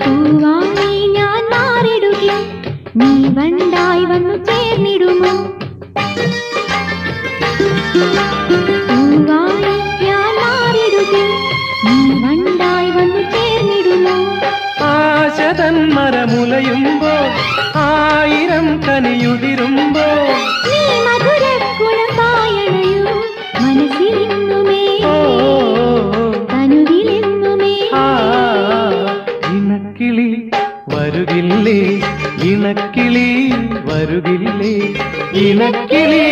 പൂവായി ഞാൻ മാറിടുകെ നീ വണ്ടായി വന്നു ചേർന്നിടുമോ പൂവായി ഞാൻ മാറിടുകെ നീ വണ്ടായി വന്നു ചേർന്നിടുമോ ആശതൻ മരമുലയുമ്പോ ആയിരം കനിയുതിരുമ്പോ നീ മധുരക്കുളമായണയോ മനസ്സിലെന്നുമേ തനുവിലെന്നുമേ ഇണക്കിളി വരുകില്ലേ ഇണക്കിളി വരുകില്ലേ ഇണക്കിളി